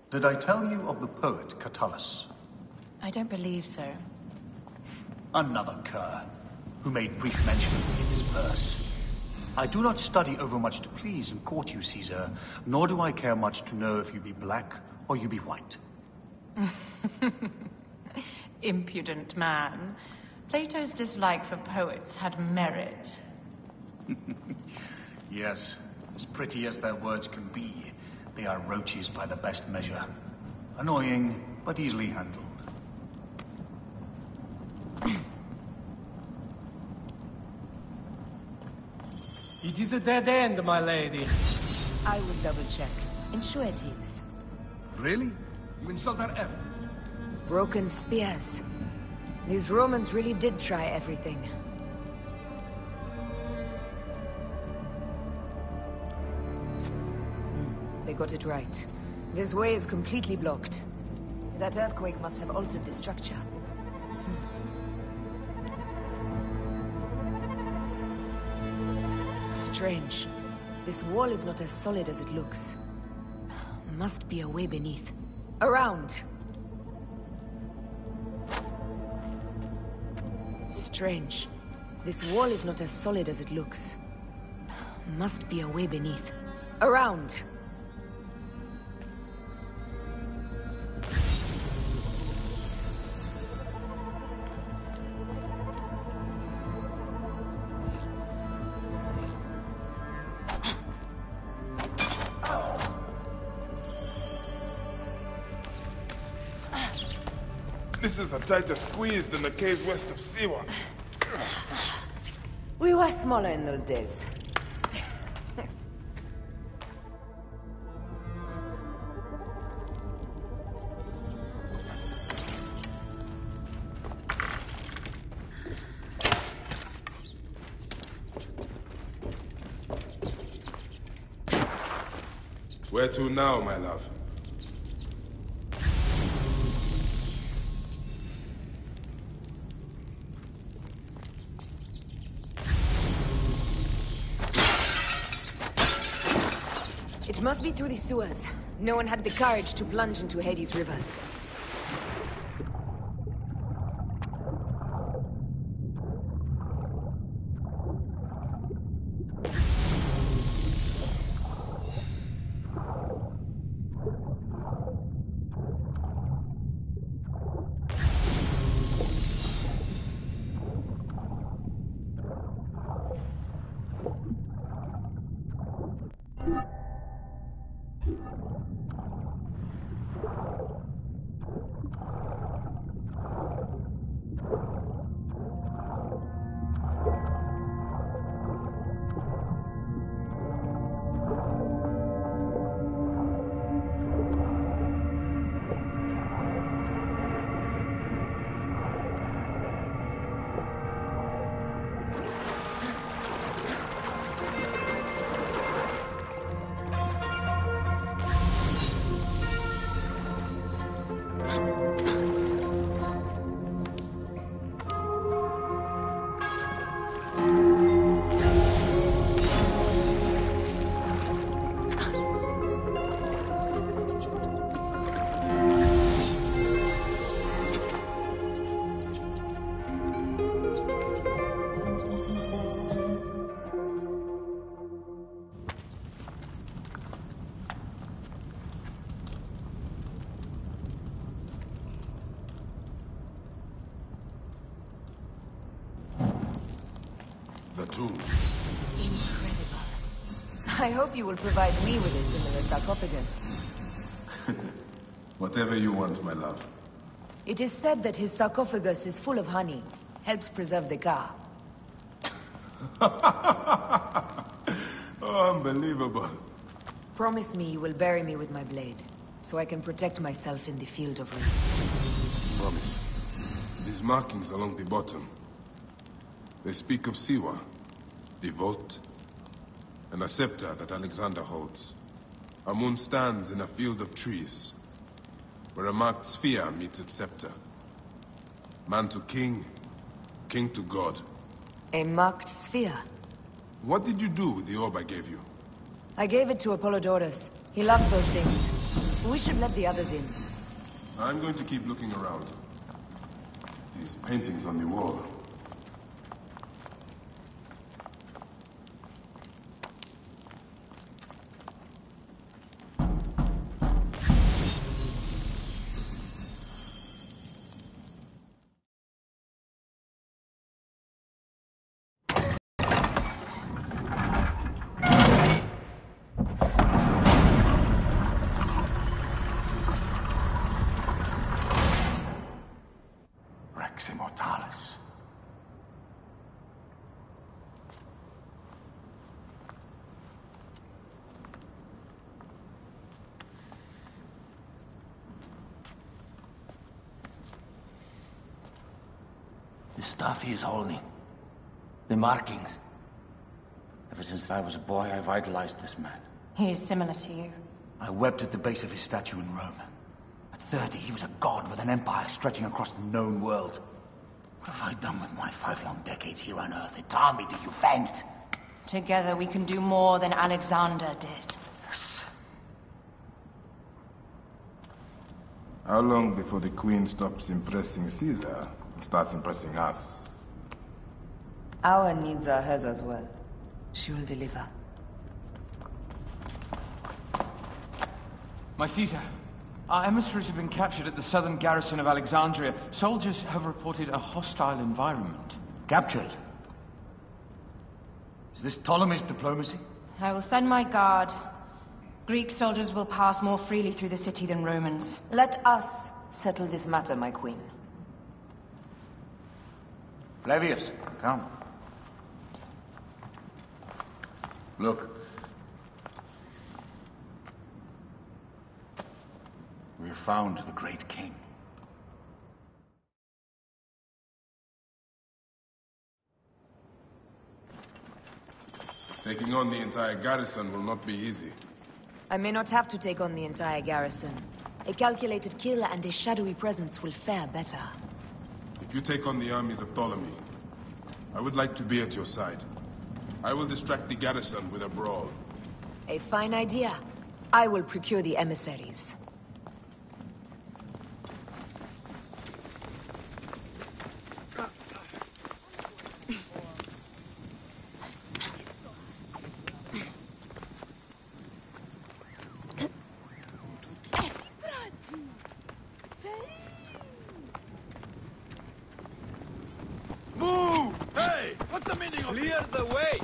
Did I tell you of the poet Catullus? I don't believe so. Another cur, who made brief mention of me in his verse. I do not study overmuch to please and court you, Caesar, nor do I care much to know if you be black or you be white. Impudent man. Plato's dislike for poets had merit. Yes, as pretty as their words can be, they are roaches by the best measure. Annoying, but easily handled. It is a dead end, my lady. I will double-check. Ensure it is. Really? You insult our air? Broken spears. These Romans really did try everything. They got it right. This way is completely blocked. That earthquake must have altered the structure. Strange. This wall is not as solid as it looks. Must be a way beneath. Around! Strange. This wall is not as solid as it looks. Must be a way beneath. Around! This is a tighter squeeze than the caves west of Siwa. We were smaller in those days. Where to now, my love? It must be through the sewers. No one had the courage to plunge into Hades' rivers. The tomb. Incredible. I hope you will provide me with a similar sarcophagus. Whatever you want, my love. It is said that his sarcophagus is full of honey. Helps preserve the Ka. Oh, unbelievable. Promise me you will bury me with my blade, so I can protect myself in the field of reeds. Promise. These markings along the bottom. They speak of Siwa, the vault, and a scepter that Alexander holds. A moon stands in a field of trees, where a marked sphere meets its scepter. Man to king, king to god. A marked sphere. What did you do with the orb I gave you? I gave it to Apollodorus. He loves those things. We should let the others in. I'm going to keep looking around. These paintings on the wall. Immortalis. The stuff he is holding. The markings. Ever since I was a boy, I've idolized this man. He is similar to you. I wept at the base of his statue in Rome. At 30, he was a god with an empire stretching across the known world. What have I done with my 5 long decades here on Earth? Itami, do you faint? Together we can do more than Alexander did. Yes. How long before the Queen stops impressing Caesar and starts impressing us? Our needs are hers as well. She will deliver. My Caesar, our emissaries have been captured at the southern garrison of Alexandria. Soldiers have reported a hostile environment. Captured? Is this Ptolemy's diplomacy? I will send my guard. Greek soldiers will pass more freely through the city than Romans. Let us settle this matter, my queen. Flavius, come. Look. We have found the great king. Taking on the entire garrison will not be easy. I may not have to take on the entire garrison. A calculated kill and a shadowy presence will fare better. If you take on the armies of Ptolemy, I would like to be at your side. I will distract the garrison with a brawl. A fine idea. I will procure the emissaries. Clear the way!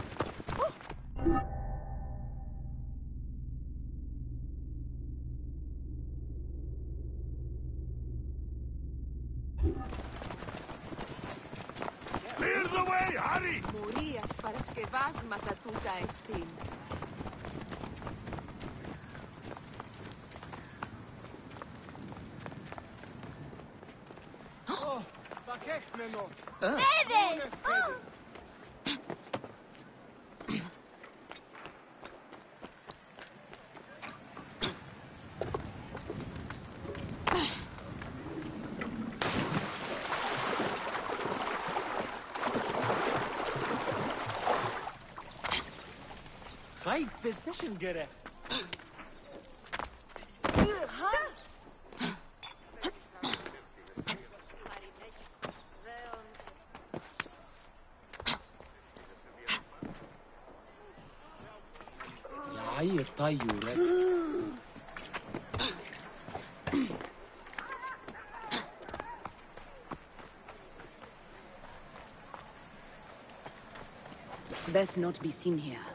Clear the way, hurry! Μουρίας παρασκευάσματα τούτα εστίν. Παιδες! High position göre. يا عير طيورات. Best not be seen here.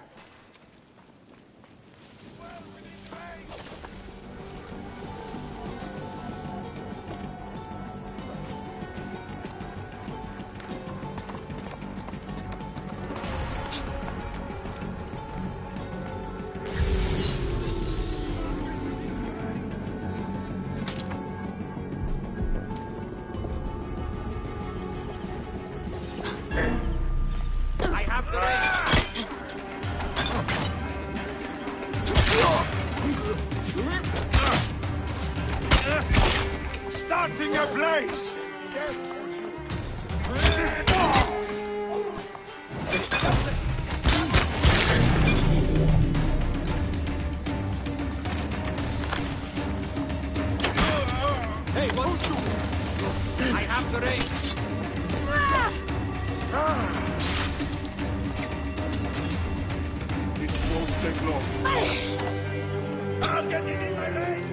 I have the ring! Starting a blaze! Hey, what's you? I have the range. This won't take long. I'll get this in my range!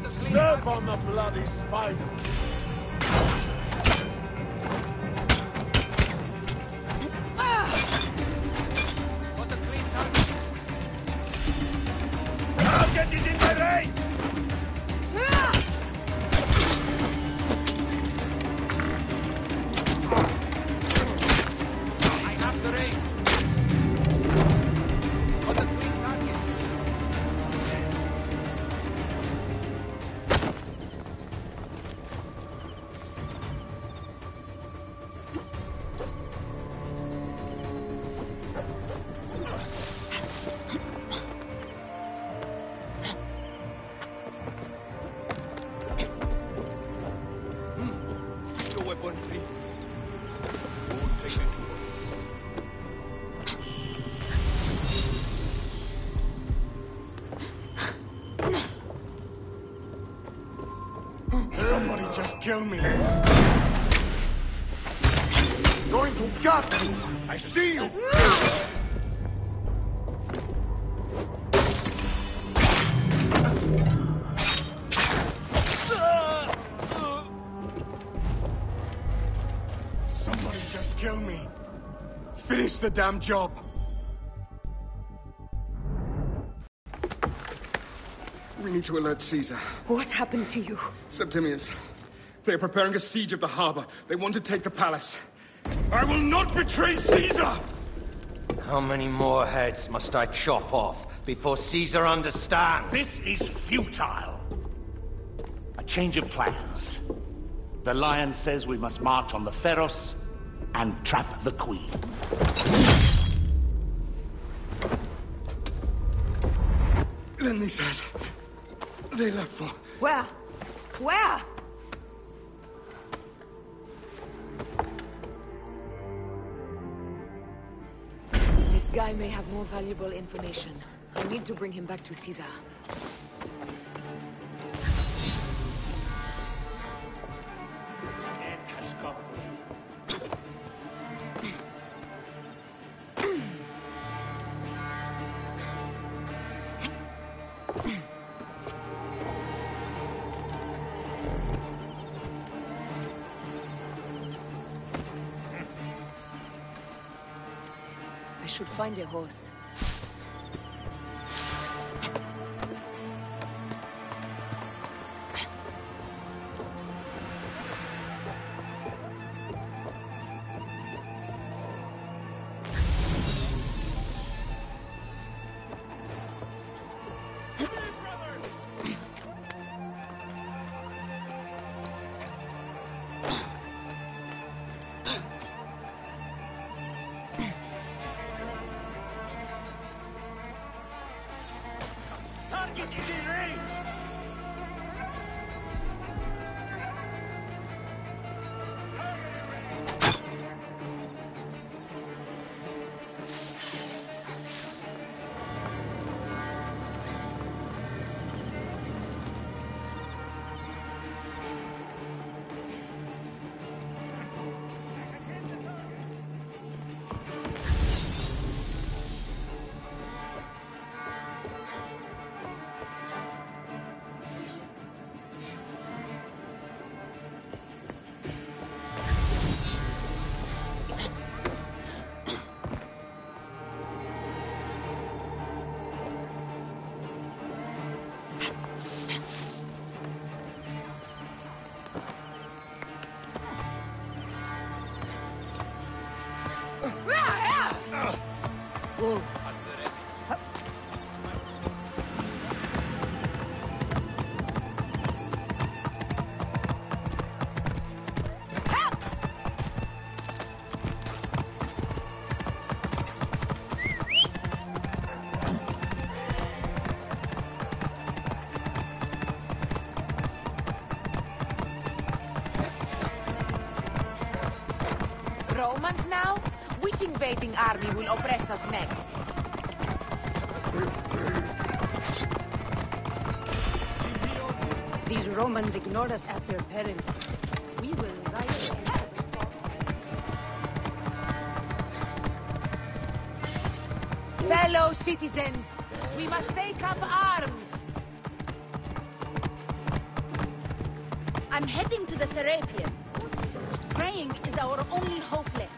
Step on the bloody spider! What a clean target. I'll get this in my range! I have the range. What a clean target. Your weapon free. Won't take it to us. Somebody just kill me. Going to gut you. I see you. Somebody just kill me. Finish the damn job. We need to alert Caesar. What happened to you? Septimius. They are preparing a siege of the harbor. They want to take the palace. I will not betray Caesar! How many more heads must I chop off before Caesar understands? This is futile. A change of plans. The Lion says we must march on the Pharos and trap the Queen. Then they said... they left for... Where? Where? This guy may have more valuable information. I need to bring him back to Caesar. It has come. I should find a horse. Target is in range! Go. Romans now? Which invading army will oppress us next? These Romans ignore us at their peril. We will rise again. Fellow citizens, we must take up arms. I'm heading to the Serapeum. Praying is our only hope left.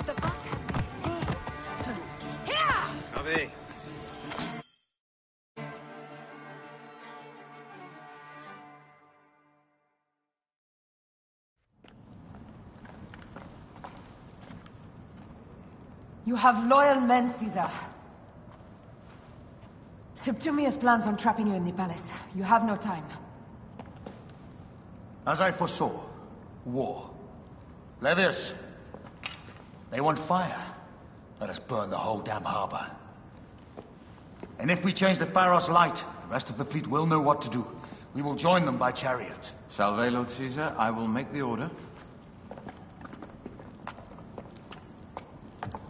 The Here! Copy. You have loyal men, Caesar. Septimius plans on trapping you in the palace. You have no time. As I foresaw, war. Levius, they want fire. Let us burn the whole damn harbor. And if we change the Pharos light, the rest of the fleet will know what to do. We will join them by chariot. Salve, Lord Caesar. I will make the order.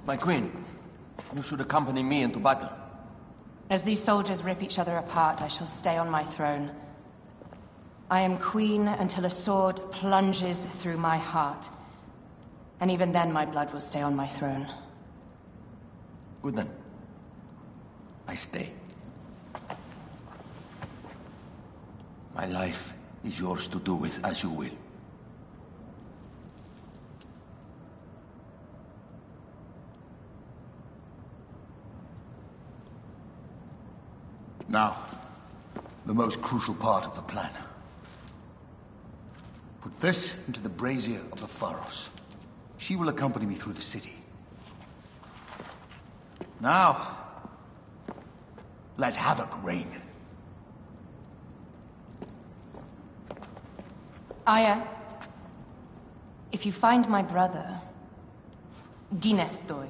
My queen, you should accompany me into battle. As these soldiers rip each other apart, I shall stay on my throne. I am queen until a sword plunges through my heart. And even then, my blood will stay on my throne. Good then. I stay. My life is yours to do with as you will. Now, the most crucial part of the plan. Put this into the brazier of the Pharos. She will accompany me through the city. Now, let havoc reign. Aya, if you find my brother, Ginestoi.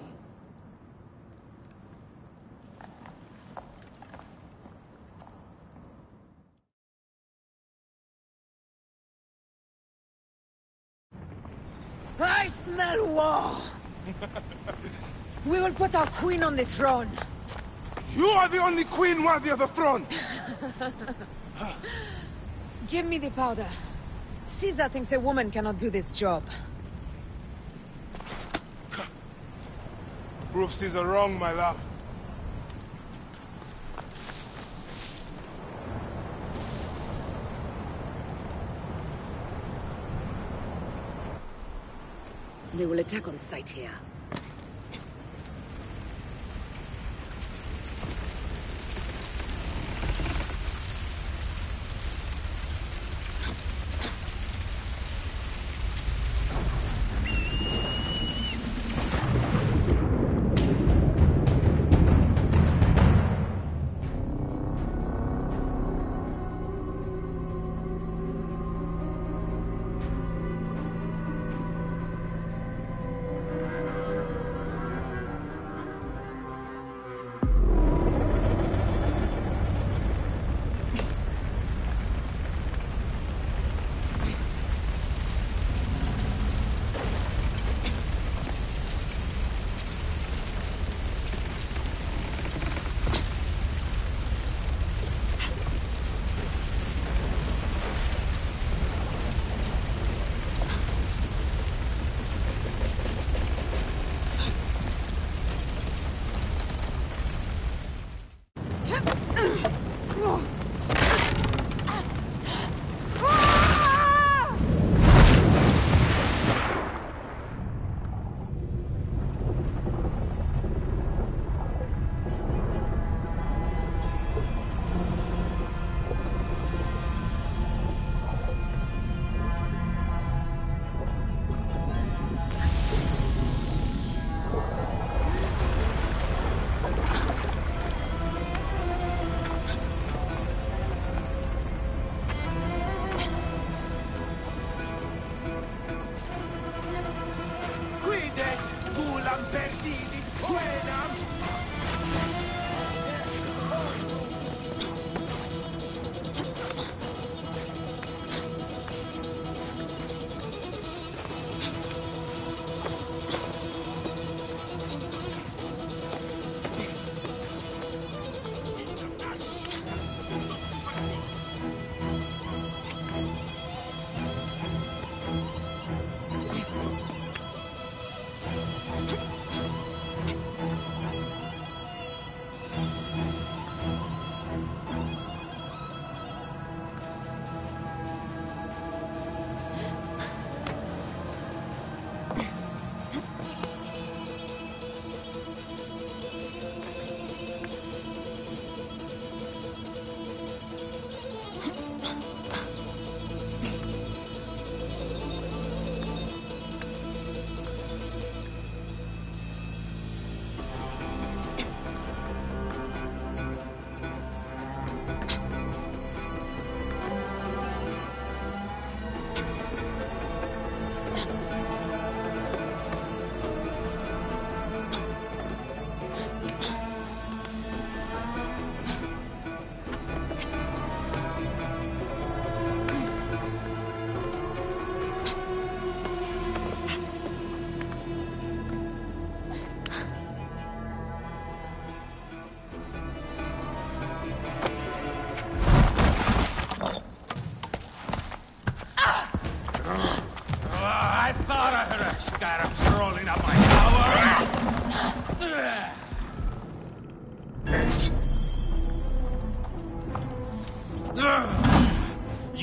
I smell war! We will put our queen on the throne. You are the only queen worthy of the throne! Give me the powder. Caesar thinks a woman cannot do this job. Prove Caesar wrong, my love. They will attack on sight here.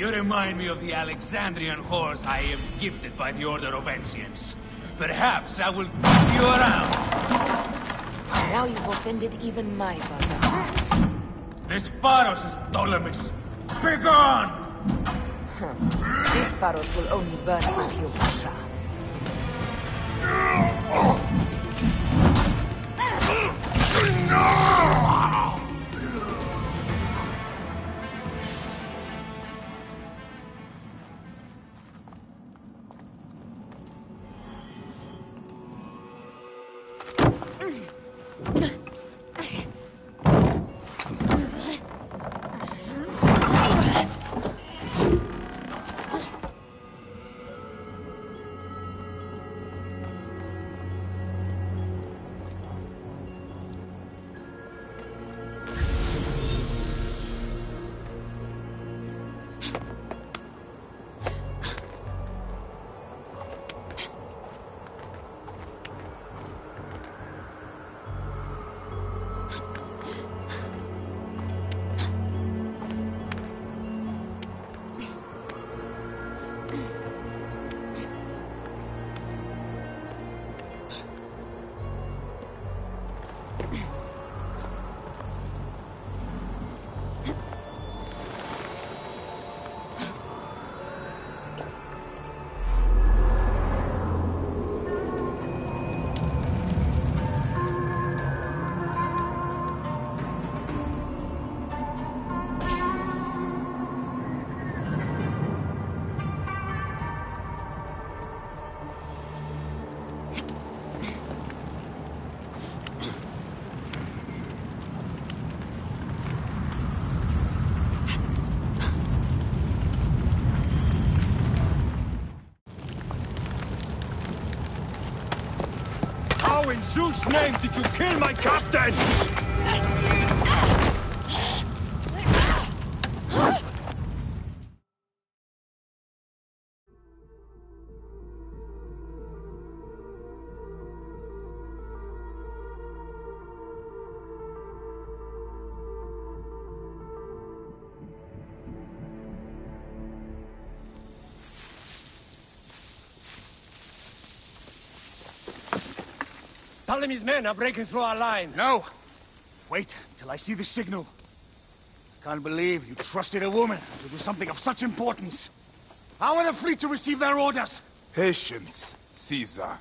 You remind me of the Alexandrian whores I am gifted by the Order of Ancients. Perhaps I will keep you around. Now you've offended even my father. This Pharos is Ptolemy's. Begone! This Pharos will only burn for Cleopatra. How in Zeus' name did you kill my captain? Ptolemy's men are breaking through our line. No! Wait till I see the signal. Can't believe you trusted a woman to do something of such importance. How are the fleet to receive their orders? Patience, Caesar.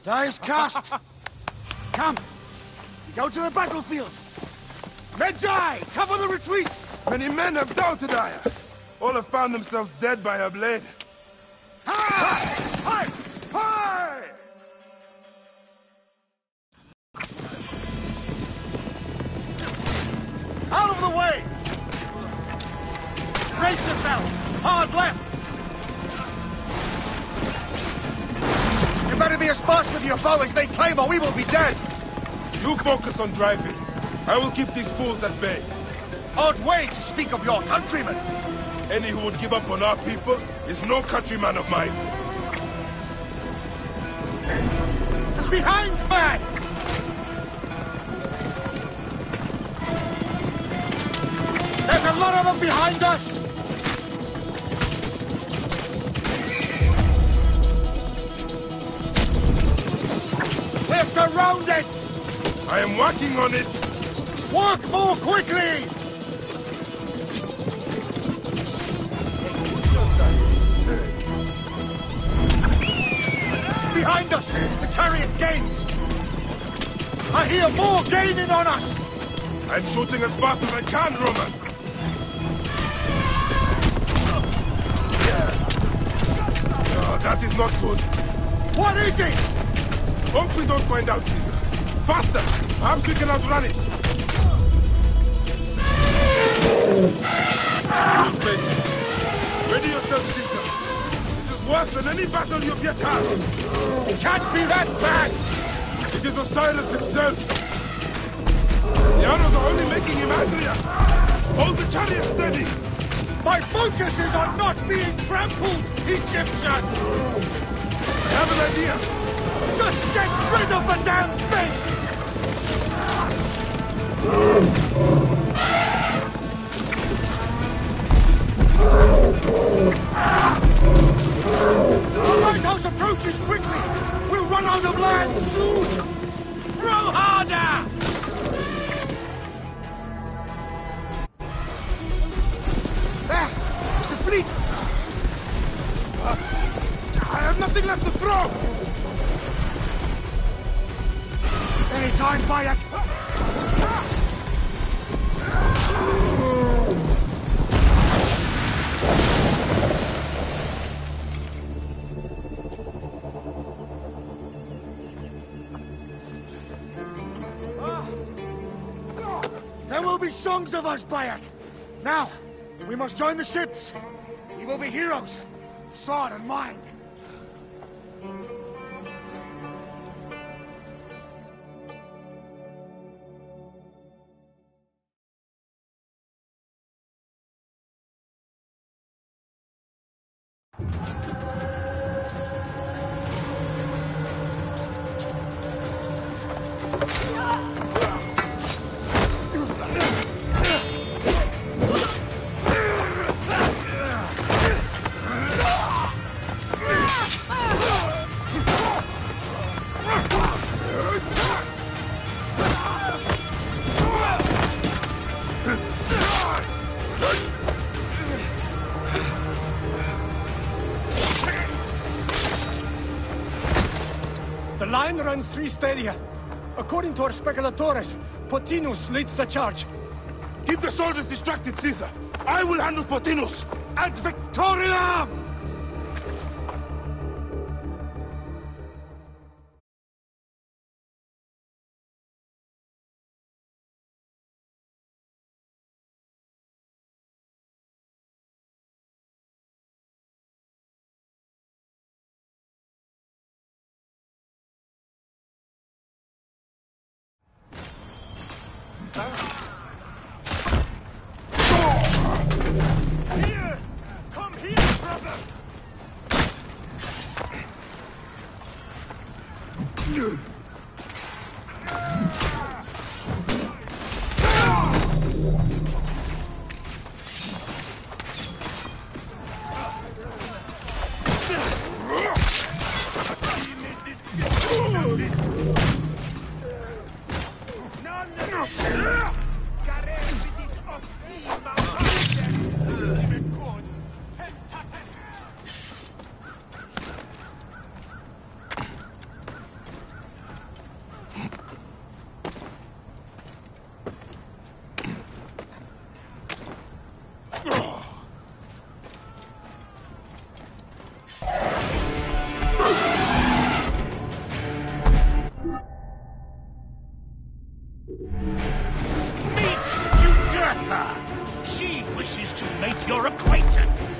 Die is cast! Come! We go to the battlefield! Medjay! Cover the retreat! Many men have doubted Aya. All have found themselves dead by her blade. Hi! Hi! Hi! Out of the way! Brace yourself! Hard left! You better be as fast with your bow as they claim or we will be dead! You focus on driving. I will keep these fools at bay. Odd way to speak of your countrymen! Any who would give up on our people is no countryman of mine. Behind, man! There's a lot of them behind us! We're surrounded! I am working on it! Work more quickly! Behind us! The chariot gains! I hear more gaining on us! I'm shooting as fast as I can, Roman! Oh, that is not good. What is it? Hope we don't find out, Caesar. Faster! Perhaps we can outrun it! Good faces. Ready yourself, Caesar. This is worse than any battle you've yet had. It can't be that bad! It is Osiris himself. The arrows are only making him angrier. Hold the chariot steady. My focus is on not being trampled, Egyptian! I have an idea. Just get rid of the damn thing! Lighthouse approaches quickly! We'll run out of land soon! Throw harder! There! It's the fleet! I have nothing left to throw! Anytime, Bayek! There will be songs of us, Bayek! Now, we must join the ships! We will be heroes! Sword and mind! The line runs 3 stadia. According to our speculatores, Potinus leads the charge. Keep the soldiers distracted, Caesar! I will handle Potinus! Ad Victoriam! Here! Come here, brother! She wishes to make your acquaintance.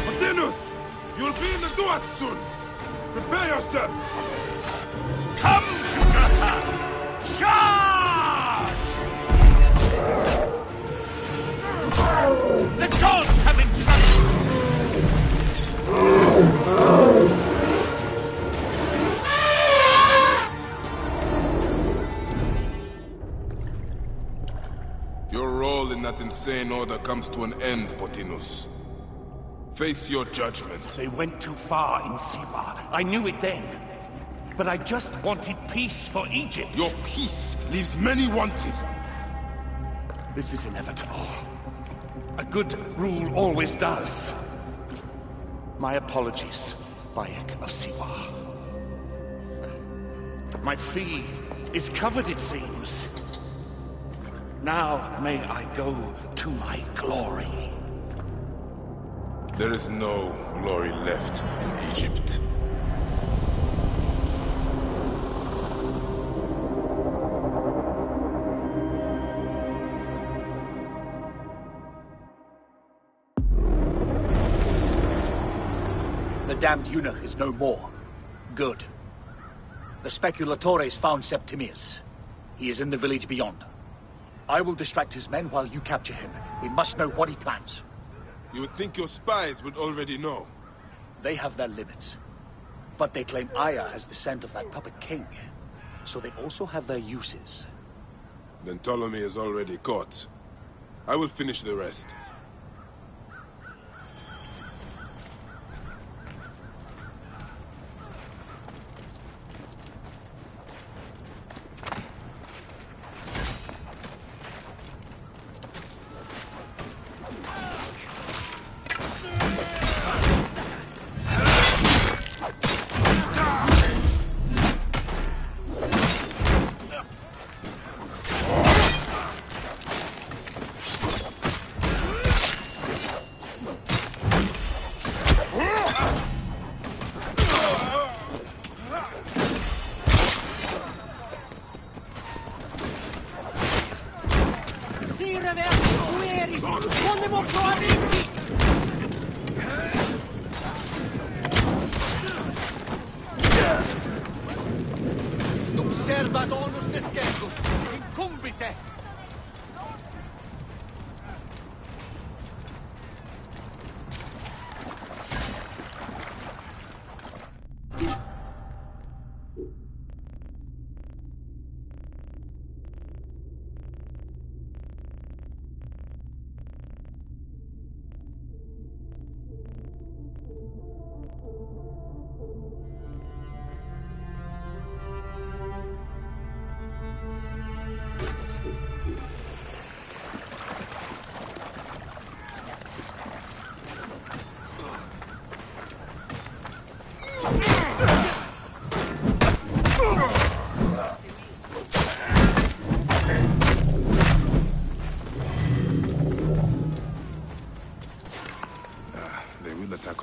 Potinus! You'll be in the Duat soon! Prepare yourself! Come together! Charge! The gods have entrusted! Your role in that insane order comes to an end, Potinus. Face your judgment. They went too far in Siwa. I knew it then. But I just wanted peace for Egypt. Your peace leaves many wanting. This is inevitable. A good rule always does. My apologies, Bayek of Siwa. My fee is covered, it seems. Now may I go to my glory. There is no glory left in Egypt. The damned eunuch is no more. Good. The speculatores found Septimius. He is in the village beyond. I will distract his men while you capture him. We must know what he plans. You would think your spies would already know. They have their limits. But they claim Aya has the scent of that puppet king. So they also have their uses. Then Ptolemy is already caught. I will finish the rest.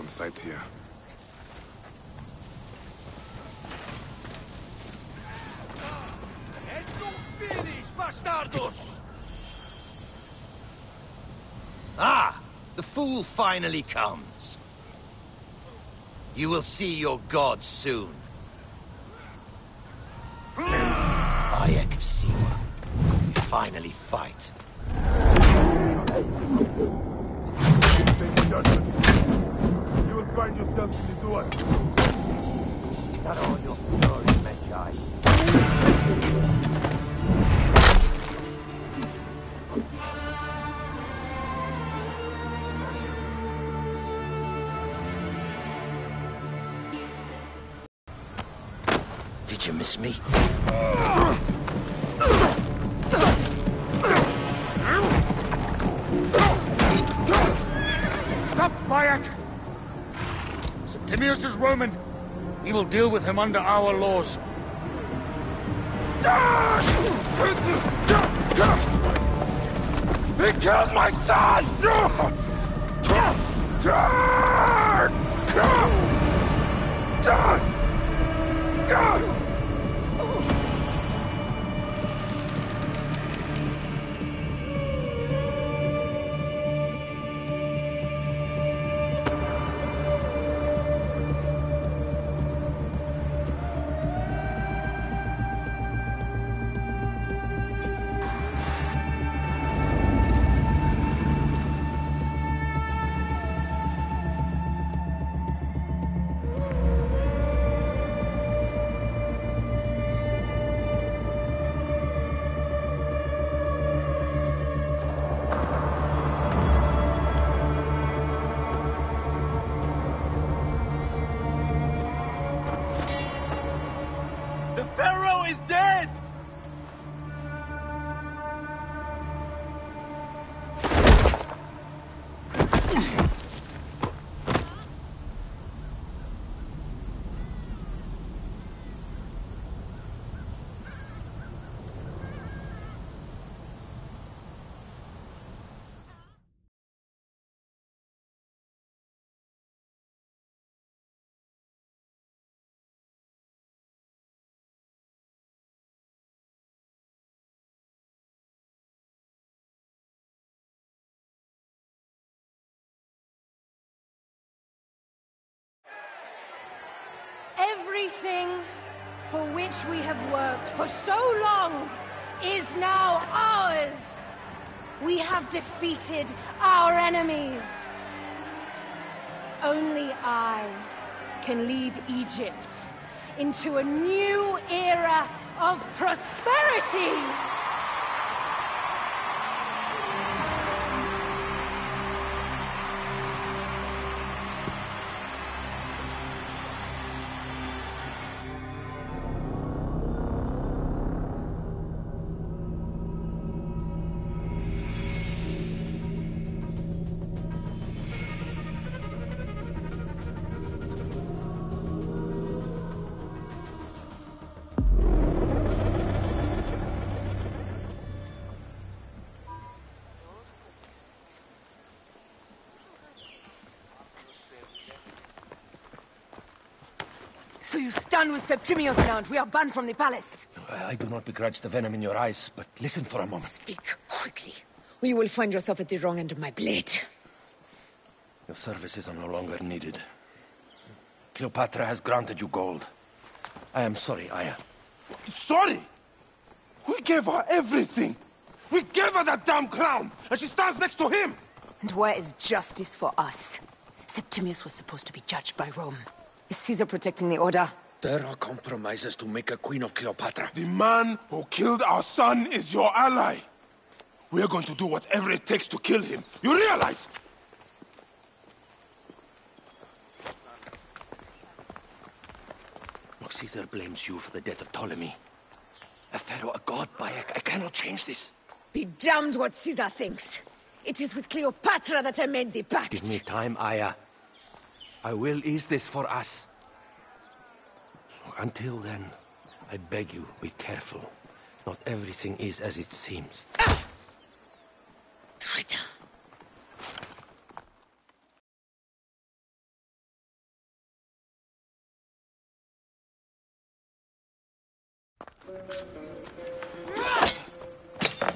Sight here. Ah! The fool finally comes. You will see your gods soon. Bayek of Siwa. Finally fight. Find yourself in the door. Not all your glory, Magi. Did you miss me? Stop, Bayek! Septimius is Roman. We will deal with him under our laws. He killed my son! Everything for which we have worked for so long is now ours. We have defeated our enemies. Only I can lead Egypt into a new era of prosperity. So you stand with Septimius now, and we are banned from the palace. I do not begrudge the venom in your eyes, but listen for a moment. Speak quickly, or you will find yourself at the wrong end of my blade. Your services are no longer needed. Cleopatra has granted you gold. I am sorry, Aya. Sorry? We gave her everything. We gave her that damn crown, and she stands next to him. And where is justice for us? Septimius was supposed to be judged by Rome. Is Caesar protecting the Order? There are compromises to make a queen of Cleopatra. The man who killed our son is your ally. We are going to do whatever it takes to kill him. You realize? Look, Caesar blames you for the death of Ptolemy. A pharaoh, a god, Bayek. I cannot change this. Be damned what Caesar thinks. It is with Cleopatra that I made the pact. Give me time, Aya. I will ease this for us. Until then, I beg you, be careful. Not everything is as it seems. Ah! Traitor.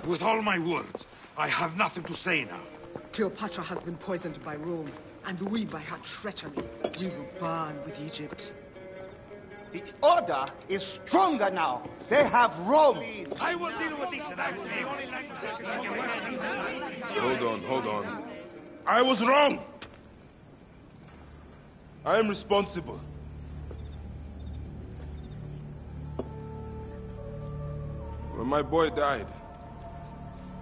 With all my words, I have nothing to say now. Cleopatra has been poisoned by Rome, and we by her treachery. We will burn with Egypt. The Order is stronger now. They have Rome. I will deal with this. Hold on. I was wrong. I am responsible. When my boy died,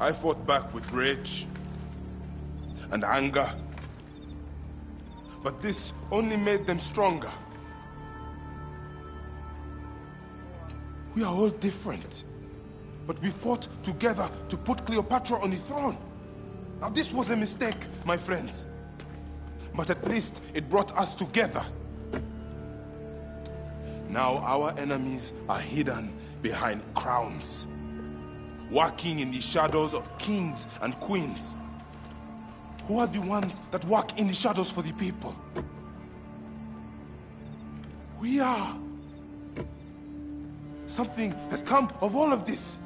I fought back with rage and anger. But this only made them stronger. We are all different. But we fought together to put Cleopatra on the throne. Now this was a mistake, my friends. But at least it brought us together. Now our enemies are hidden behind crowns, working in the shadows of kings and queens. Who are the ones that work in the shadows for the people? We are. Something has come of all of this,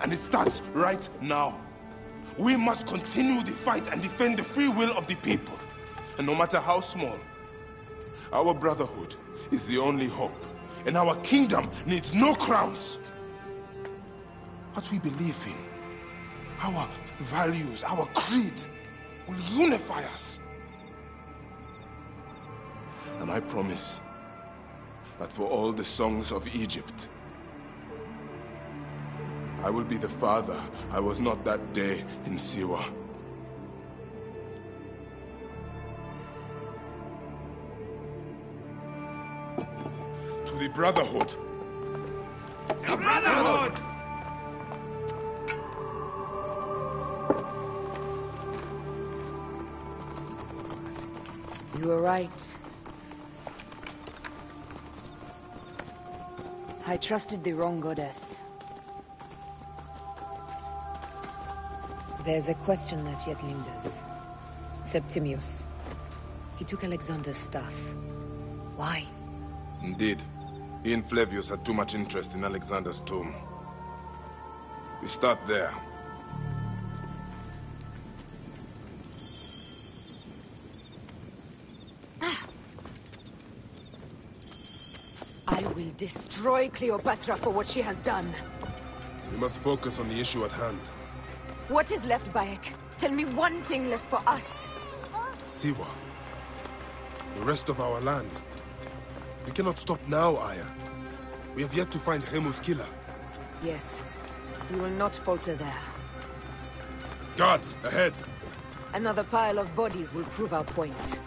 and it starts right now. We must continue the fight and defend the free will of the people. And no matter how small, our brotherhood is the only hope, and our kingdom needs no crowns. What we believe in, our values, our creed, will unify us. And I promise that for all the songs of Egypt, I will be the father I was not that day in Siwa. To the Brotherhood. The Brotherhood! You were right. I trusted the wrong goddess. There's a question that yet lingers. Septimius. He took Alexander's staff. Why? Indeed. He and Flavius had too much interest in Alexander's tomb. We start there. Destroy Cleopatra for what she has done. We must focus on the issue at hand. What is left, Bayek? Tell me one thing left for us. Siwa. The rest of our land. We cannot stop now, Aya. We have yet to find Remu's killer. Yes. We will not falter there. Guards, ahead! Another pile of bodies will prove our point.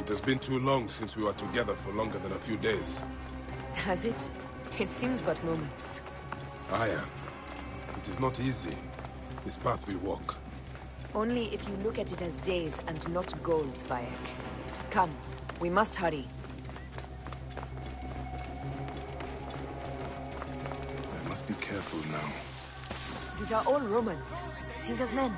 It has been too long since we were together for longer than a few days. Has it? It seems but moments. Aya, it is not easy, this path we walk. Only if you look at it as days and not goals, Bayek. Come, we must hurry. I must be careful now. These are all Romans, Caesar's men.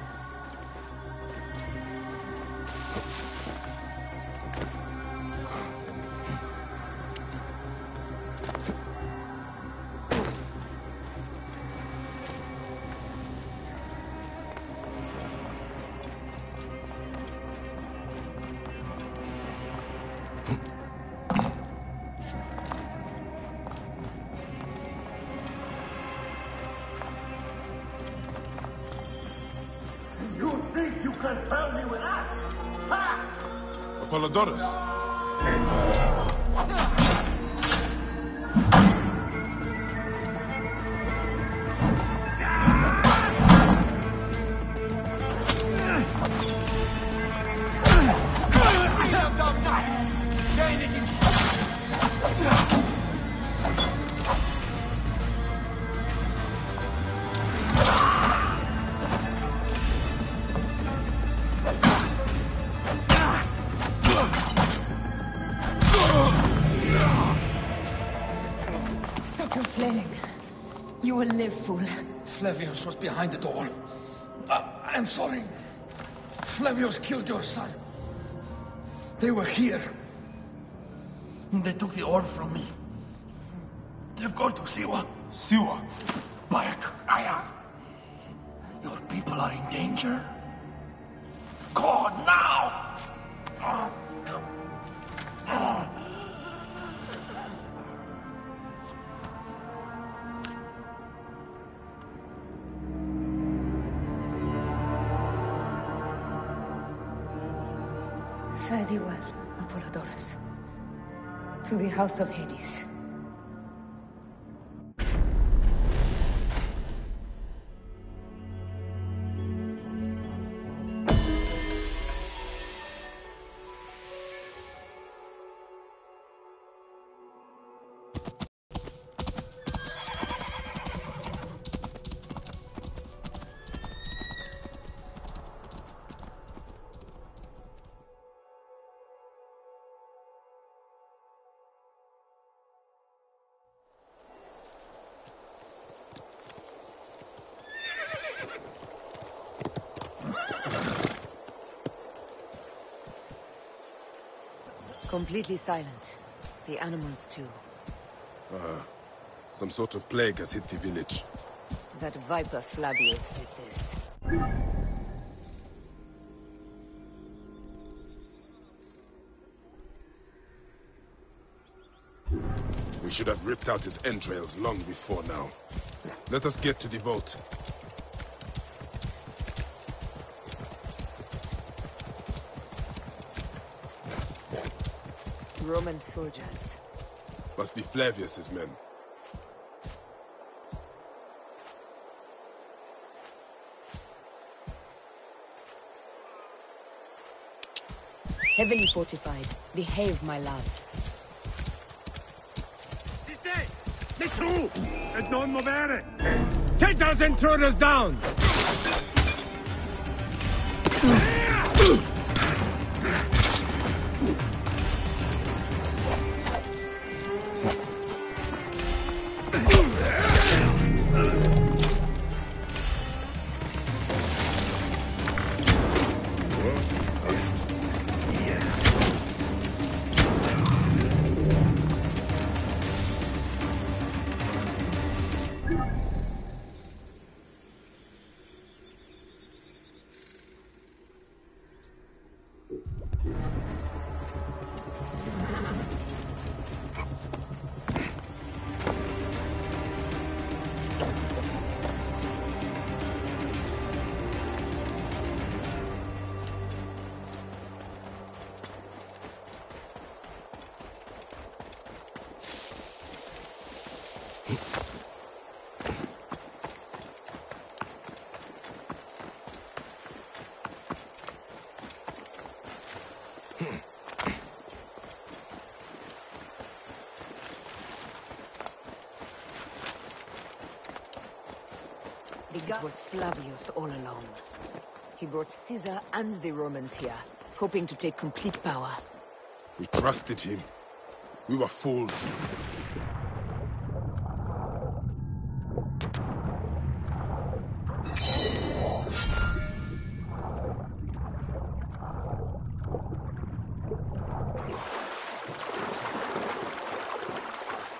Apollodorus! Stop your flailing. You will live, fool. Flavius was behind it all. I'm sorry. Flavius killed your son. They were here. They took the orb from me. They've gone to Siwa. Siwa? Bayek, Aya. Your people are in danger. Go now! Fare thee well, Apollodorus. To the House of Hades. Completely silent. The animals too. Some sort of plague has hit the village. That viper Flavius did this. We should have ripped out its entrails long before now. Let us get to the vault. Roman soldiers. Must be Flavius's men. Heavily fortified. Behave, my love. Nessuno! E non muovere! Take those intruders down! The god was Flavius all along. He brought Caesar and the Romans here, hoping to take complete power. We trusted him. We were fools.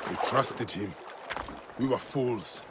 We trusted him. We were fools.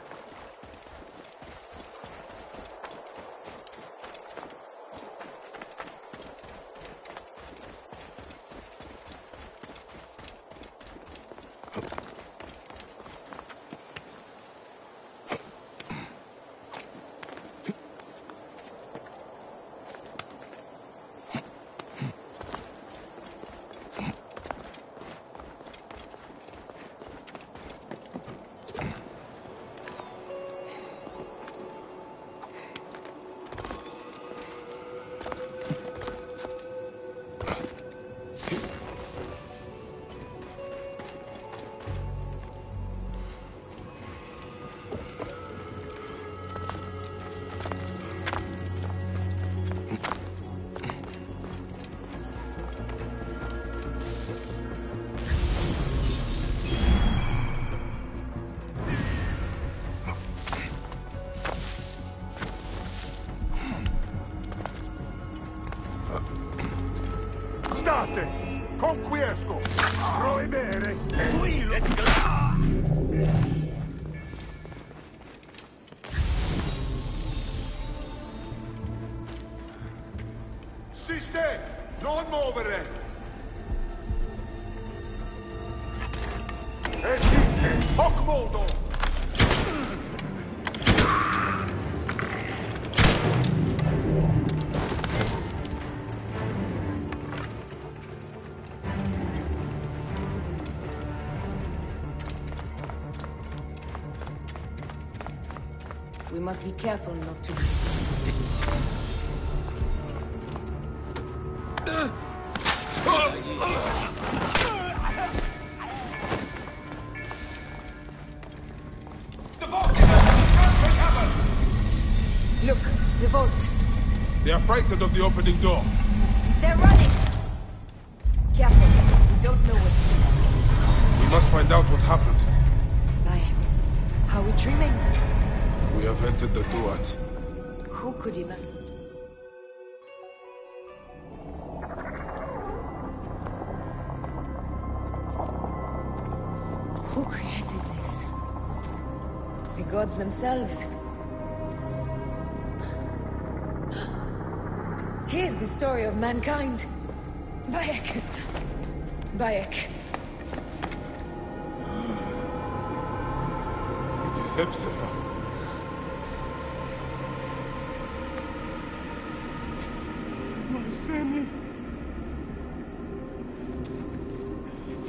State! Conquiesco! Proibere! Siste! Non muovere! Esiste! Hoc modo! We must be careful not to deceive. Look, the vault. They are frightened of the opening door. They're running! Careful, we don't know what's in there. We must find out what happened. Bayek, are we dreaming? We have entered the Duat. Who could imagine? Who created this? The gods themselves. Here's the story of mankind. Bayek. Bayek. It is Hepzibah. My Sammy.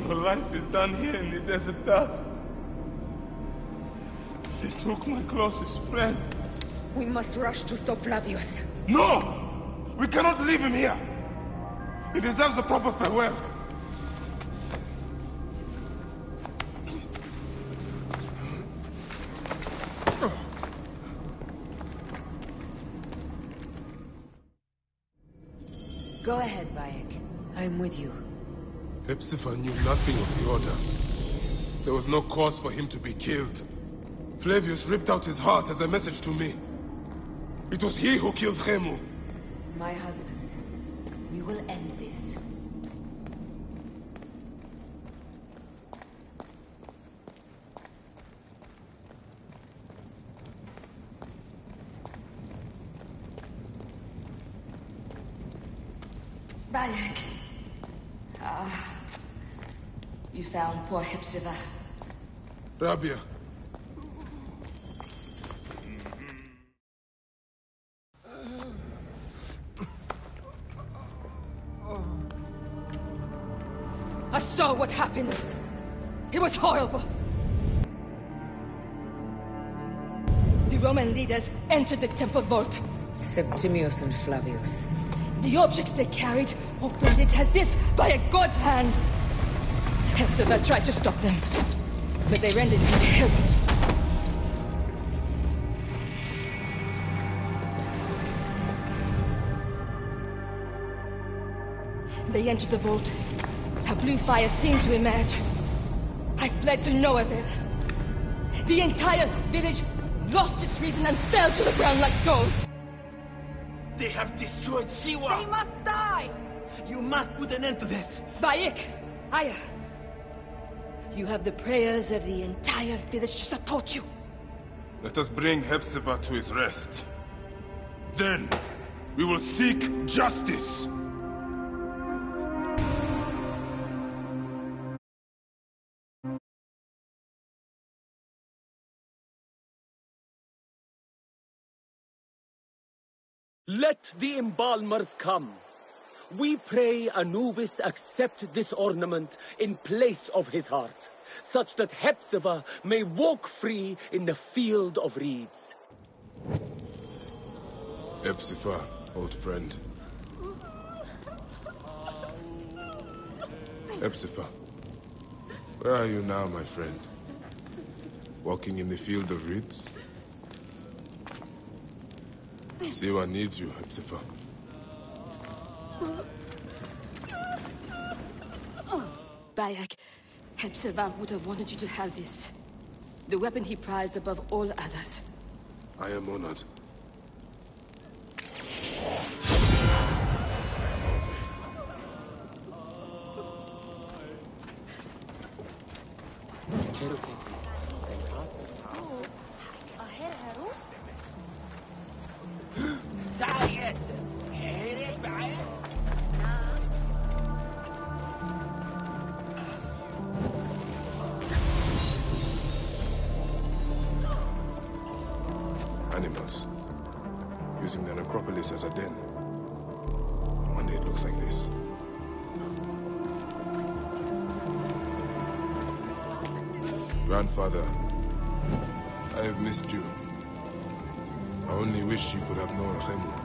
Your life is done here in the desert dust. They took my closest friend. We must rush to stop Flavius. No! We cannot leave him here! He deserves a proper farewell. Go ahead, Bayek. I'm with you. Hepzibah knew nothing of the Order. There was no cause for him to be killed. Flavius ripped out his heart as a message to me. It was he who killed Khemu. My husband. We will end this. Bayek. Ah. You found poor Hepzibah. Rabia. I saw what happened. It was horrible. Roman leaders entered the temple vault. Septimius and Flavius. The objects they carried opened it as if by a god's hand. Hepzibah tried to stop them, but they rendered him helpless. They entered the vault. A blue fire seemed to emerge. I fled to no avail. The entire village lost its reason and fell to the ground like stones. They have destroyed Siwa! They must die! You must put an end to this! Bayek! Aya! You have the prayers of the entire village to support you. Let us bring Hepzibah to his rest. Then, we will seek justice! Let the embalmers come. We pray Anubis accept this ornament in place of his heart, such that Hepzibah may walk free in the field of reeds. Hepzibah, old friend. Hepzibah, where are you now, my friend? Walking in the field of reeds? Siwa needs you, Hepzibah. Bayek, Hepzibah would have wanted you to have this. The weapon he prized above all others. I am honored. Animals. Using the necropolis as a den. One day it looks like this. Grandfather, I have missed you. I only wish you could have known Remu.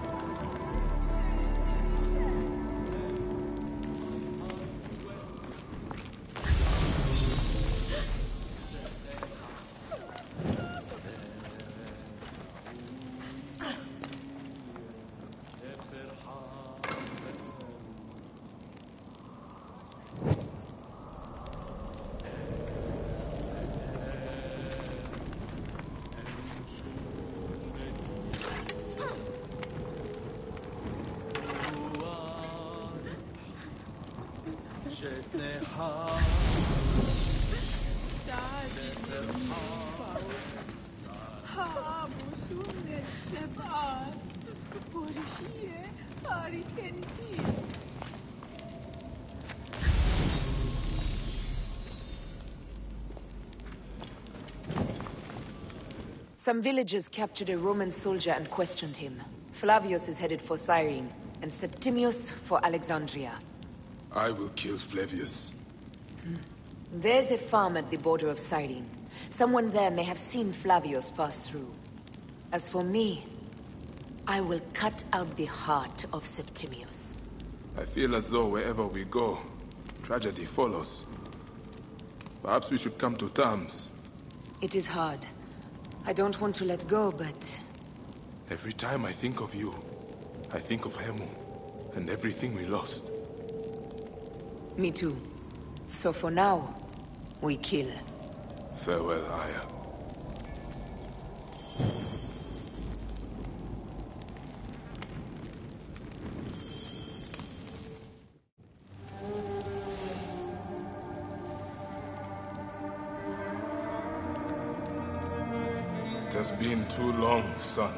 Some villagers captured a Roman soldier and questioned him. Flavius is headed for Cyrene, and Septimius for Alexandria. I will kill Flavius. There's a farm at the border of Cyrene. Someone there may have seen Flavius pass through. As for me, I will cut out the heart of Septimius. I feel as though wherever we go, tragedy follows. Perhaps we should come to terms. It is hard. I don't want to let go, but... Every time I think of you, I think of Hemu, and everything we lost. Me too. So for now, we kill. Farewell, Aya. It has been too long, son.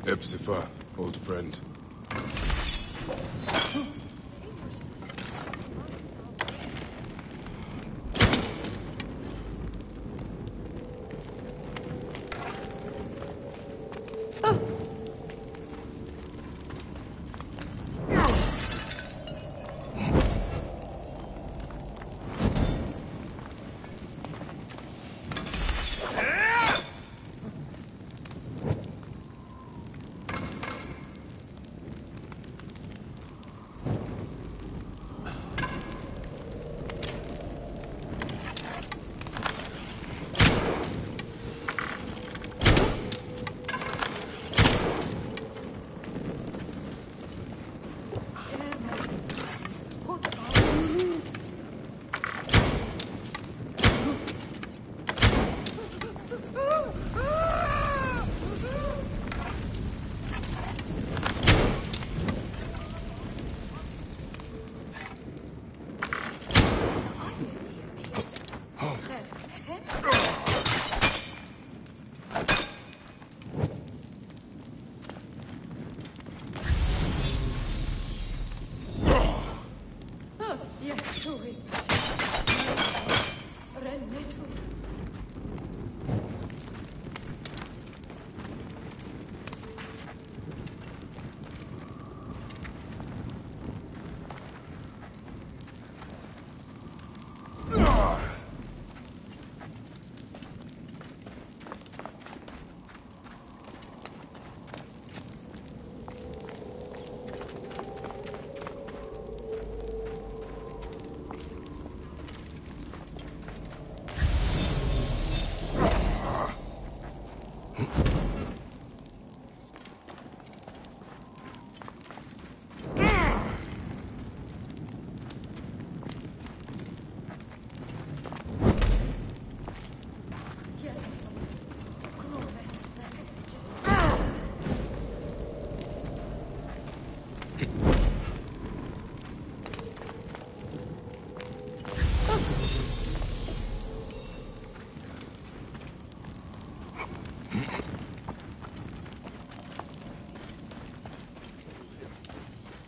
Epsifa, old friend.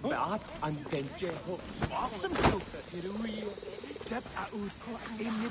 بعد عن تنجيه عاصم سوف تروي تبقى إن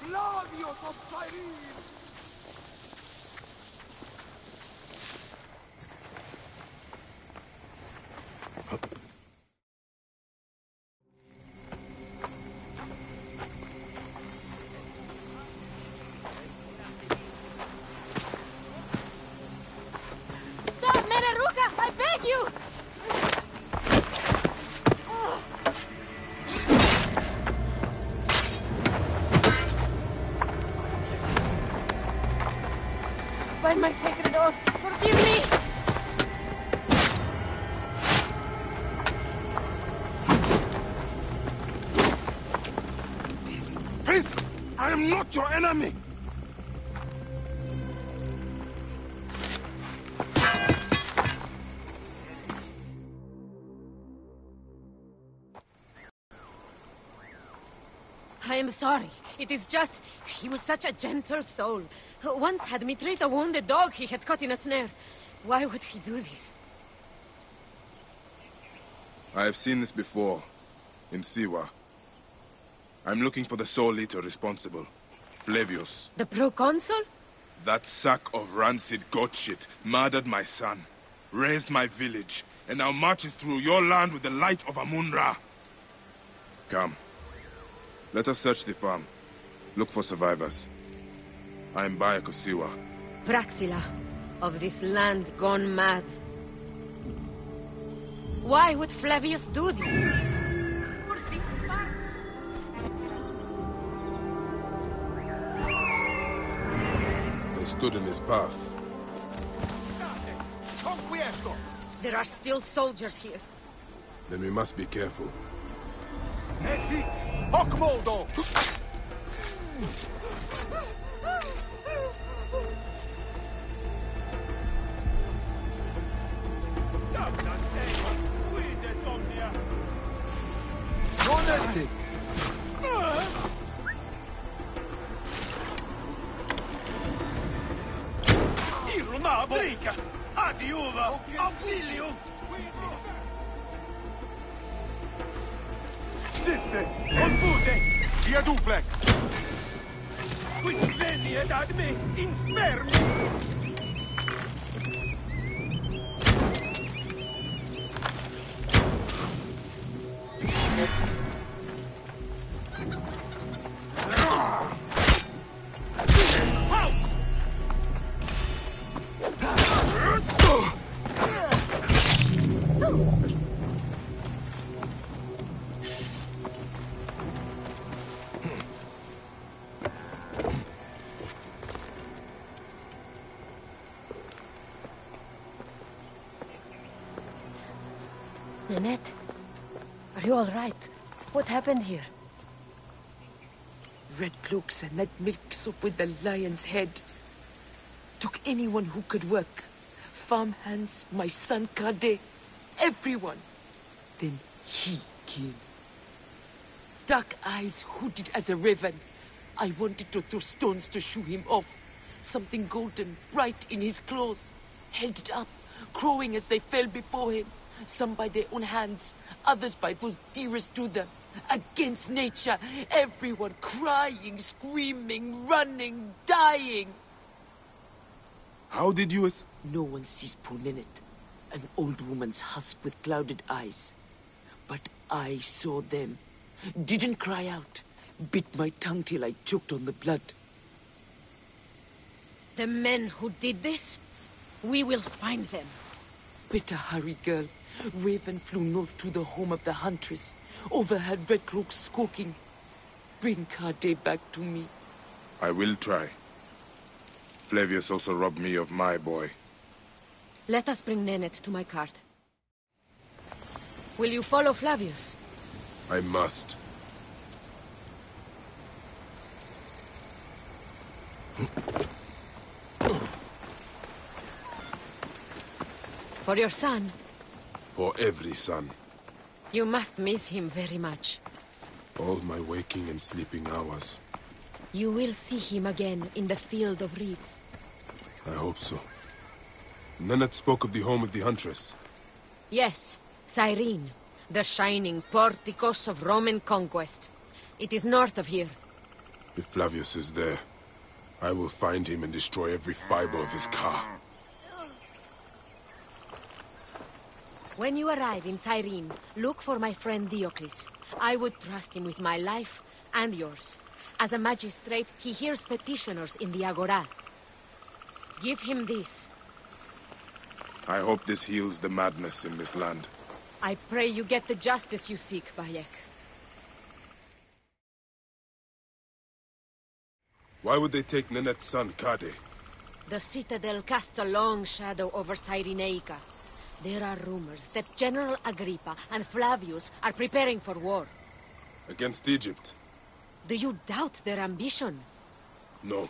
Flavius of Cyrene! Stop, Meneruka! I beg you! By my sacred oath, forgive me! Peace! I am not your enemy! I am sorry. It is just... he was such a gentle soul. Once had me treat a wounded dog he had caught in a snare. Why would he do this? I have seen this before. In Siwa. I'm looking for the soul eater responsible. Flavius. The proconsul? That sack of rancid goat shit murdered my son, raised my village, and now marches through your land with the light of Amun-Ra. Come. Let us search the farm. Look for survivors. I am Bayek of Siwa. Praxila, of this land gone mad. Why would Flavius do this? They stood in his path. There are still soldiers here. Then we must be careful. Hockmoldo! Honesty! Irma, Brica! Adiuva! Auxilio! Sisse! Confute! Via duplex! Quis veni ed ad me infermi! Nanette, are you all right? What happened here? Red cloaks and that milk soup with the lion's head. Took anyone who could work. Farmhands, my son Kade, everyone. Then he came. Dark eyes hooded as a raven. I wanted to throw stones to shoo him off. Something golden, bright in his claws. Held it up, crowing as they fell before him. Some by their own hands, others by those dearest to them. Against nature, everyone crying, screaming, running, dying. How did you No one sees poor Ninette, an old woman's husk with clouded eyes. But I saw them. Didn't cry out. Bit my tongue till I choked on the blood. The men who did this? We will find them. Better hurry, girl. Raven flew north to the home of the huntress. Overheard Red Cloaks squawking. Bring Kade back to me. I will try. Flavius also robbed me of my boy. Let us bring Nanette to my cart. Will you follow Flavius? I must. For your son? For every son. You must miss him very much. All my waking and sleeping hours. You will see him again in the field of reeds. I hope so. Nanette spoke of the home of the huntress. Yes, Cyrene, the shining porticos of Roman conquest. It is north of here. If Flavius is there, I will find him and destroy every fiber of his car. When you arrive in Cyrene, look for my friend Diocles. I would trust him with my life and yours. As a magistrate, he hears petitioners in the Agora. Give him this. I hope this heals the madness in this land. I pray you get the justice you seek, Bayek. Why would they take Nenet's son, Kade? The Citadel casts a long shadow over Cyrenaica. There are rumors that General Agrippa and Flavius are preparing for war. Against Egypt? Do you doubt their ambition? No.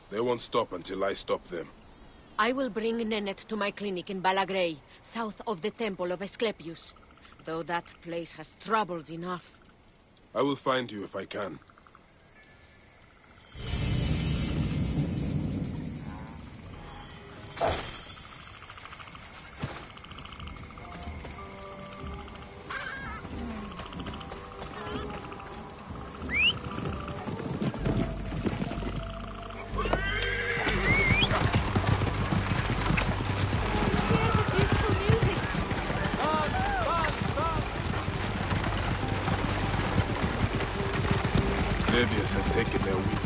They won't stop until I stop them. I will bring Nenet to my clinic in Balagrey, south of the Temple of Asclepius. Though that place has troubles enough. I will find you if I can. Flavius has taken their wheel.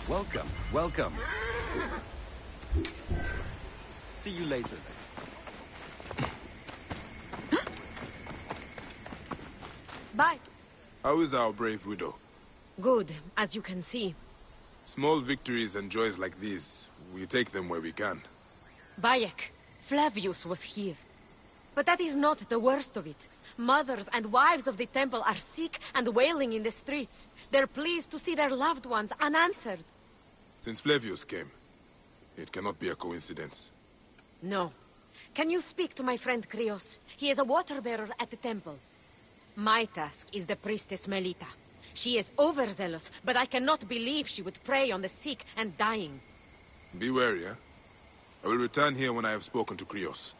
Welcome, welcome. See you later. Bye. How is our brave widow? Good, as you can see. Small victories and joys like these, we take them where we can. Bayek, Flavius was here. But that is not the worst of it. Mothers and wives of the temple are sick and wailing in the streets. They're pleased to see their loved ones unanswered. Since Flavius came, it cannot be a coincidence. No. Can you speak to my friend Krios? He is a water-bearer at the temple. My task is the priestess Melita. She is overzealous, but I cannot believe she would prey on the sick and dying. Be wary, eh? I will return here when I have spoken to Krios.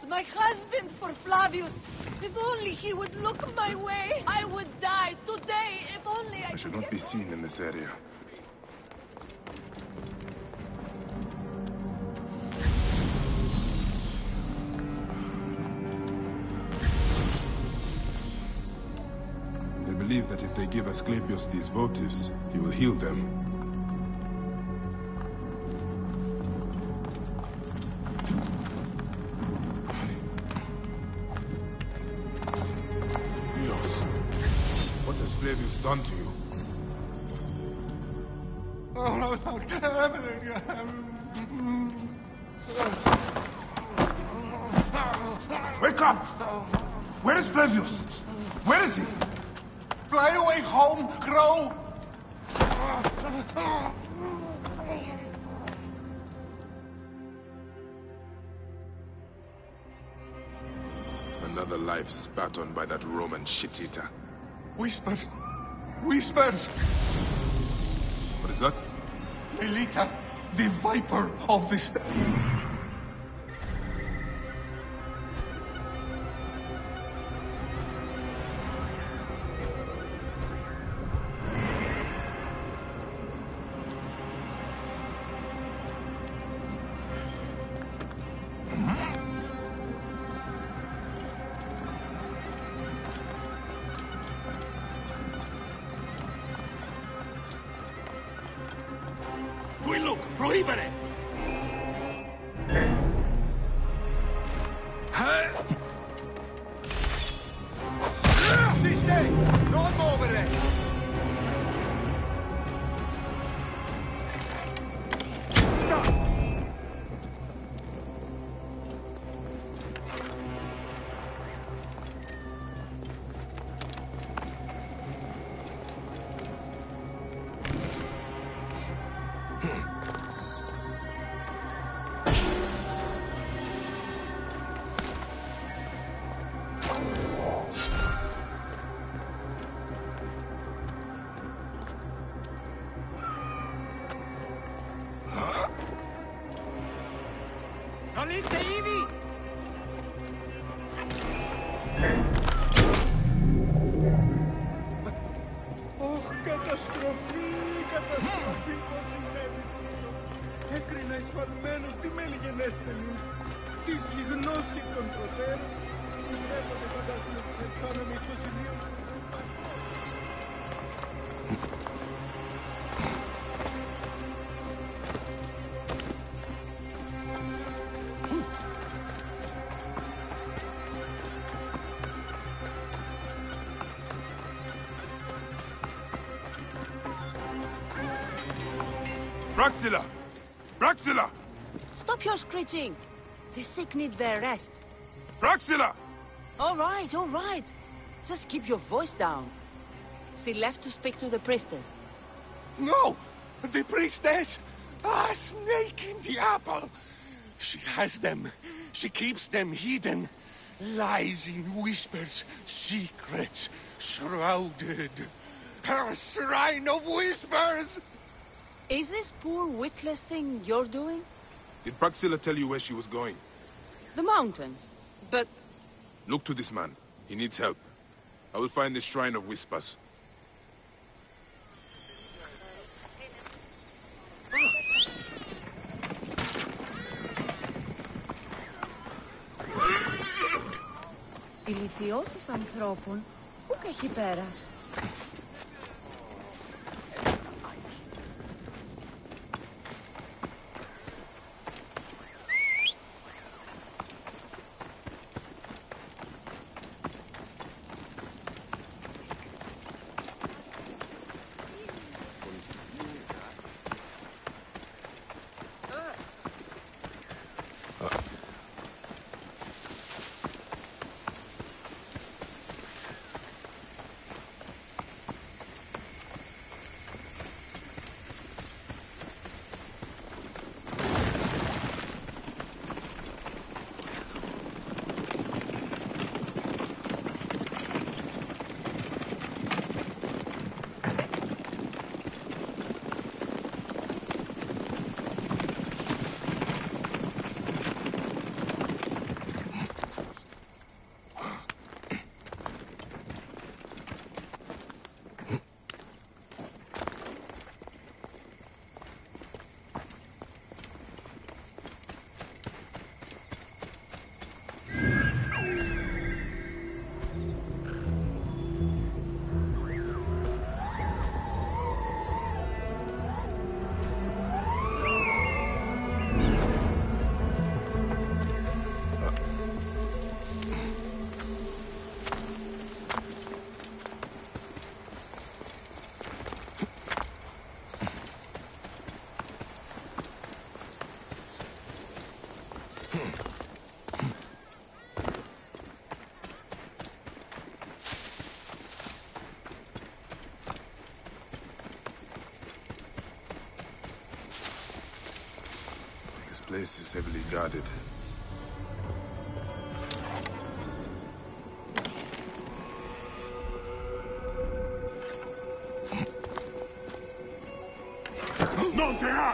My husband for Flavius. If only he would look my way. I would die today if only I should not be seen in this area. They believe that if they give Asclepius these votives, he will heal them. Flavius done to you? Wake up! Where is Flavius? Where is he? Fly away home, Crow! Another life spat on by that Roman shit-eater. Whispers! Whispers! What is that? Melita, the Viper of the Qui look, prohibere! Si stay! Non muovere! Salite, Ivi! Καταστροφή, πώς συνέβη. Έκρινα εισφαλμένος τη μελιγενέσθενη. Της λιγνός και των προτέρων. Βλέπετε φαντάσμες ξεφάνομαι στο σημείο σου. Braxilla! Braxilla! Stop your screeching. The sick need their rest. Braxilla! All right. Just keep your voice down. She left to speak to the priestess. No! The priestess! A snake in the apple! She has them. She keeps them hidden. Lies in whispers, secrets, shrouded. Her shrine of whispers! Is this poor witless thing you're doing? Did Braxilla tell you where she was going? The mountains. But... Look to this man. He needs help. I will find the Shrine of Whispers. Η λυθιώτης ανθρώπων ούκ έχει πέρας. This place is heavily guarded. Non te ha!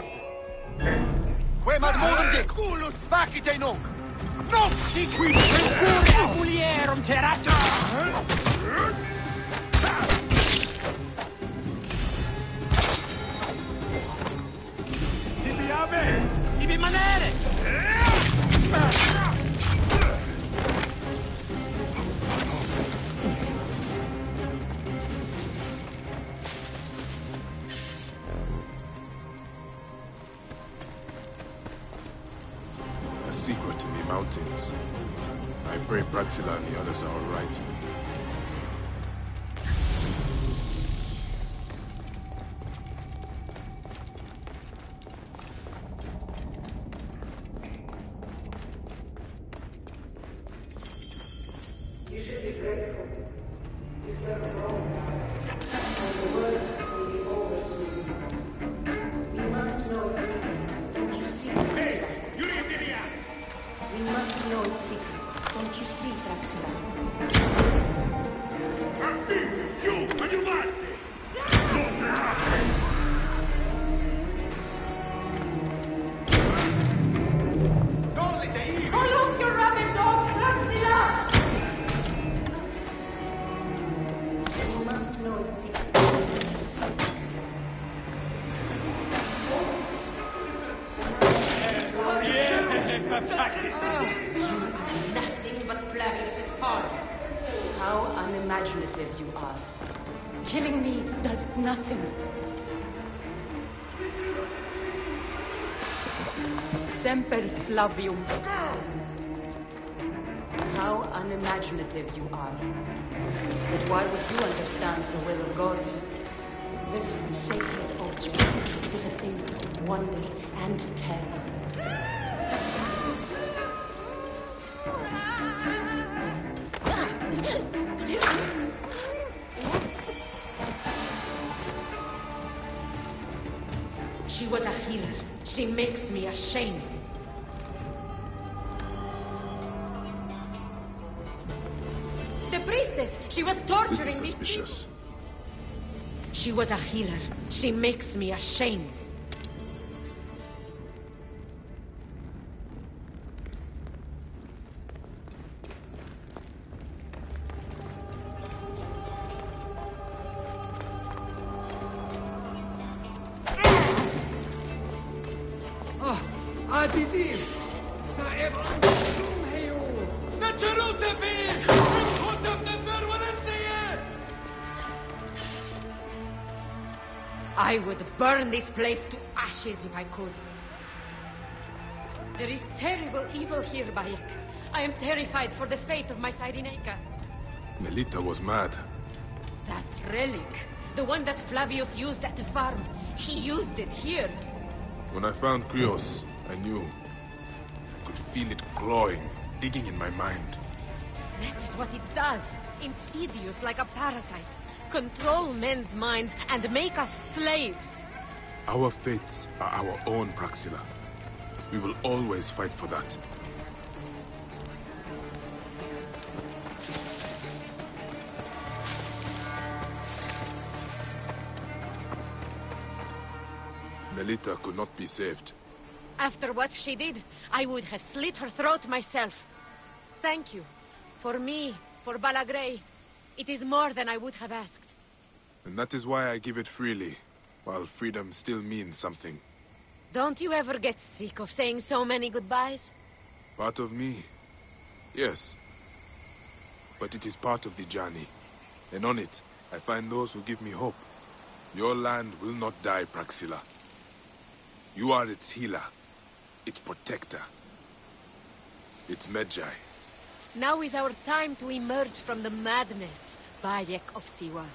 Que madmogen culus facite nunc! Nunc sic qui securia mulierum terrastra! Tibi ave! Ibi manere! A secret in the mountains. I pray Praxila and the others are all right. You should be grateful. It's never wrong. And the world will be over soon. We must know its secrets. Don't you see, Praxila? Hey, you idiot! We must know its secrets. Don't you see, Praxila? You, ayudarte! Colombia, your rabid dog, Praxila! We must know its secrets. You are nothing but Flavius's pawn. How unimaginative you are. Killing me does nothing. Semper Flavium. How unimaginative you are. But why would you understand the will of gods? This sacred object, it is a thing of wonder and terror. She was a healer. She makes me ashamed. The priestess! She was torturing This is these suspicious. people. She was a healer. She makes me ashamed. عادتي صعب أن تمهيوا نشروت فيه إن كنت بنفر وننسيه I would burn this place to ashes if I could. There is terrible evil here, Bayek. I am terrified for the fate of my Cyrenaica. Melita was mad. That relic, the one that Flavius used at the farm, he used it here. When I found Krios, I knew. I could feel it clawing, digging in my mind. That is what it does. Insidious like a parasite. Control men's minds and make us slaves. Our fates are our own, Praxila. We will always fight for that. Melita could not be saved. After what she did, I would have slit her throat myself. Thank you. For me, for Balagrey, it is more than I would have asked. And that is why I give it freely, while freedom still means something. Don't you ever get sick of saying so many goodbyes? Part of me? Yes. But it is part of the journey. And on it, I find those who give me hope. Your land will not die, Praxila. You are its healer, its protector, its Medjay. Now is our time to emerge from the madness, Bayek of Siwa.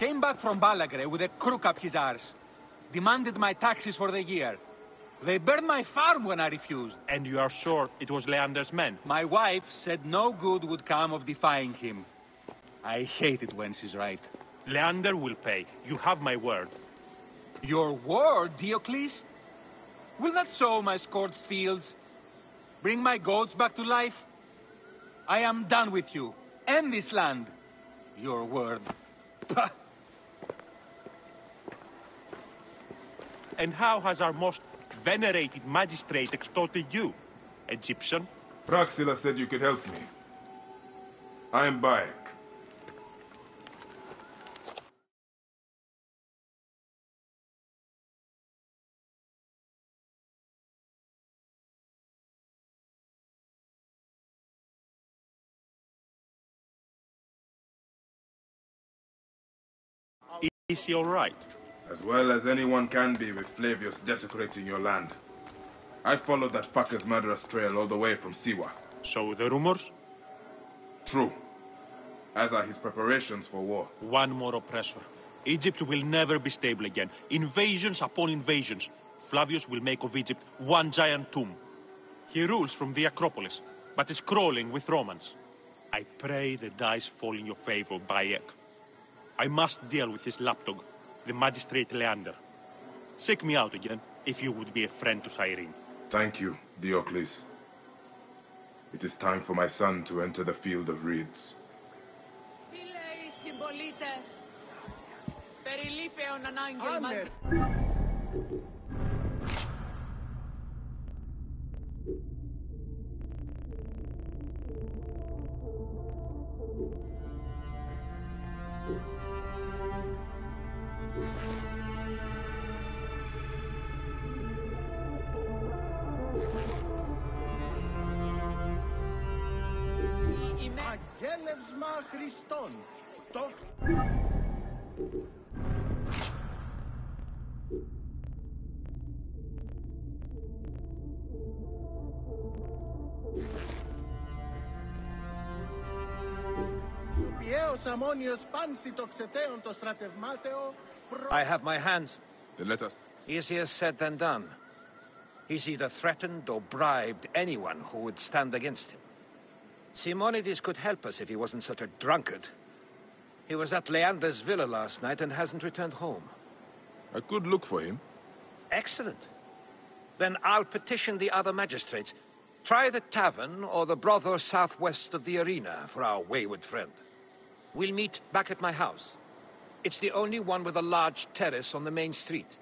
Came back from Balagre with a crook up his arse. Demanded my taxes for the year. They burned my farm when I refused. And you are sure it was Leander's men? My wife said no good would come of defying him. I hate it when she's right. Leander will pay. You have my word. Your word, Diocles? Will that sow my scorched fields? Bring my goats back to life? I am done with you. End this land. Your word. Pah! And how has our most venerated magistrate extorted you, Egyptian? Praxila said you could help me. I am Bayek. Is he all right? As well as anyone can be with Flavius desecrating your land. I followed that fucker's murderous trail all the way from Siwa. So the rumors? True. As are his preparations for war. One more oppressor. Egypt will never be stable again. Invasions upon invasions. Flavius will make of Egypt one giant tomb. He rules from the Acropolis, but is crawling with Romans. I pray the dice fall in your favor, Bayek. I must deal with this lapdog, the magistrate Leander. Seek me out again, if you would be a friend to Cyrene. Thank you, Diocles. It is time for my son to enter the field of reeds. Αγέλευσμα Χριστών. I have my hands. Then let us... Easier said than done. He's either threatened or bribed anyone who would stand against him. Simonides could help us if he wasn't such a drunkard. He was at Leander's villa last night and hasn't returned home. I could look for him. Excellent. Then I'll petition the other magistrates. Try the tavern or the brothel southwest of the arena for our wayward friend. We'll meet back at my house. It's the only one with a large terrace on the main street.